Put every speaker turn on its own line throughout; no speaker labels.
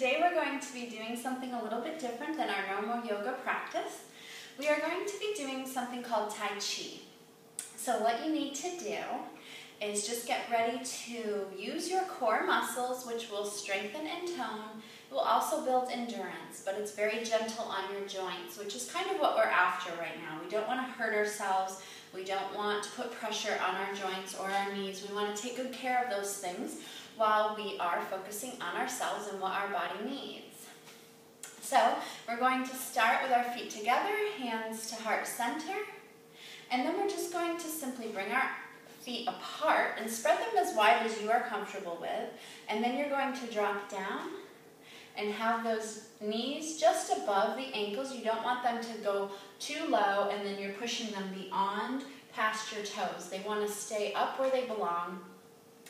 today we're going to be doing something a little bit different than our normal yoga practice. We are going to be doing something called Tai Chi. So what you need to do is just get ready to use your core muscles, which will strengthen and tone. It will also build endurance, but it's very gentle on your joints, which is kind of what we're after right now. We don't want to hurt ourselves. We don't want to put pressure on our joints or our knees. We want to take good care of those things while we are focusing on ourselves and what our body needs. So we're going to start with our feet together, hands to heart center, and then we're just going to simply bring our feet apart and spread them as wide as you are comfortable with, and then you're going to drop down and have those knees just above the ankles. You don't want them to go too low and then you're pushing them beyond past your toes. They want to stay up where they belong.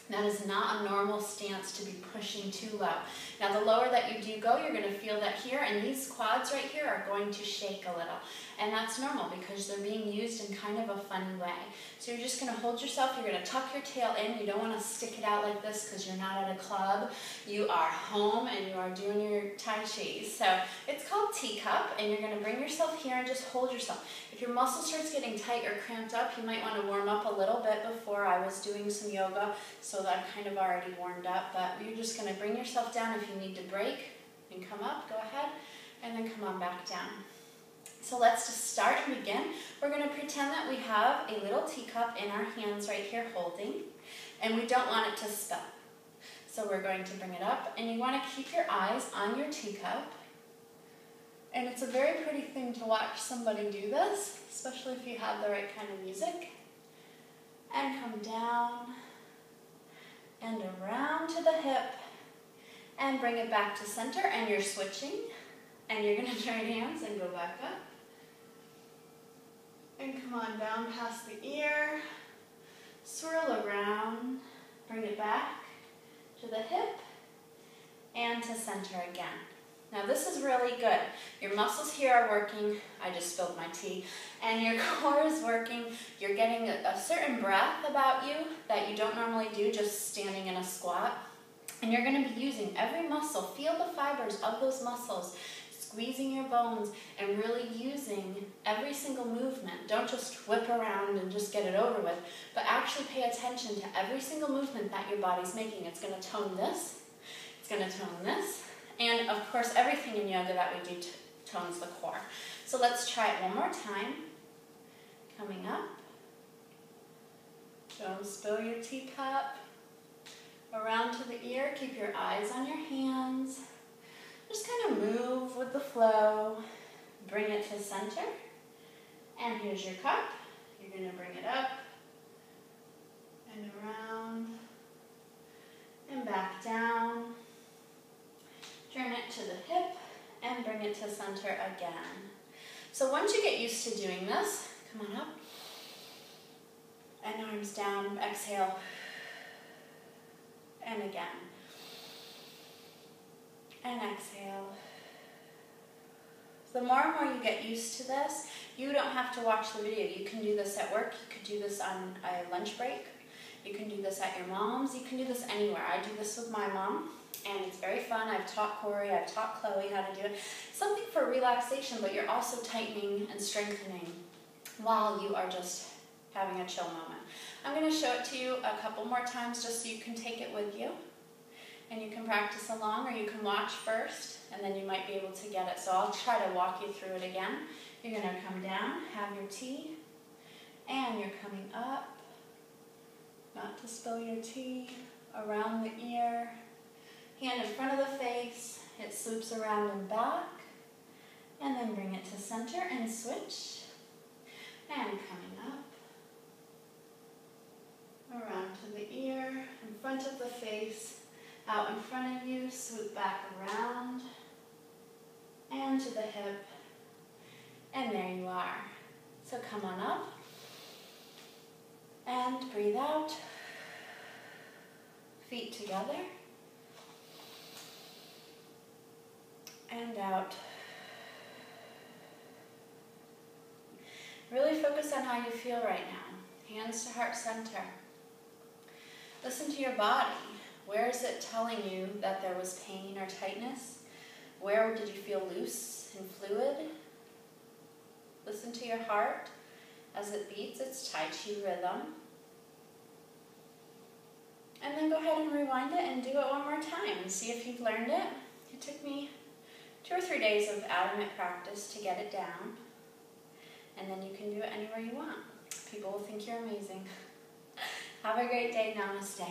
That is not a normal stance to be pushing too low. Now the lower that you do go, you're going to feel that here, and these quads right here are going to shake a little. And that's normal because they're being used in kind of a funny way. So you're just going to hold yourself, you're going to tuck your tail in. You don't want to stick it out like this because you're not at a club. You are home and you are doing your Tai Chi. So it's called teacup, and you're going to bring yourself here and just hold yourself. If your muscle starts getting tight or cramped up, you might want to warm up a little bit before. I was doing some yoga, so that I'm kind of already warmed up, but you're just going to bring yourself down. If you need to break and come up, go ahead, and then come on back down. So let's just start and begin. We're going to pretend that we have a little teacup in our hands right here holding, and we don't want it to spill. So we're going to bring it up, and you want to keep your eyes on your teacup. And it's a very pretty thing to watch somebody do this, especially if you have the right kind of music. And come down and around to the hip and bring it back to center, and you're switching, and you're going to join hands and go back up. And come on down past the ear, swirl around, bring it back to the hip and to center again. Now this is really good. Your muscles here are working. I just spilled my tea. And your core is working. You're getting a certain breath about you that you don't normally do just standing in a squat. And you're going to be using every muscle. Feel the fibers of those muscles, squeezing your bones and really using every single movement. Don't just whip around and just get it over with, but actually pay attention to every single movement that your body's making. It's going to tone this. It's going to tone this. And of course, everything in yoga that we do tones the core. So let's try it one more time. Coming up. Don't spill your teacup. Around to the ear. Keep your eyes on your hands. Just kind of move with the flow. Bring it to center. And here's your cup. You're going to bring it up and around and back down. Turn it to the hip and bring it to center again. So once you get used to doing this, come on up and arms down, exhale, and again, and exhale. The more and more you get used to this, you don't have to watch the video. You can do this at work, you could do this on a lunch break, you can do this at your mom's, you can do this anywhere. I do this with my mom. And it's very fun. I've taught Corey, I've taught Chloe how to do it. Something for relaxation, but you're also tightening and strengthening while you are just having a chill moment. I'm going to show it to you a couple more times just so you can take it with you. And you can practice along, or you can watch first, and then you might be able to get it. So I'll try to walk you through it again. You're going to come down, have your tea, and you're coming up, not to spill your tea, around the ear, hand in front of the face, it swoops around and back, and then bring it to center and switch, and coming up, around to the ear, in front of the face, out in front of you, swoop back around, and to the hip, and there you are. So come on up, and breathe out, feet together, and out. Really focus on how you feel right now. Hands to heart center. Listen to your body. Where is it telling you that there was pain or tightness? Where did you feel loose and fluid? Listen to your heart as it beats its Tai Chi rhythm. And then go ahead and rewind it and do it one more time and see if you've learned it. It took me 2 or 3 days of adamant practice to get it down. And then you can do it anywhere you want. People will think you're amazing. Have a great day. Namaste.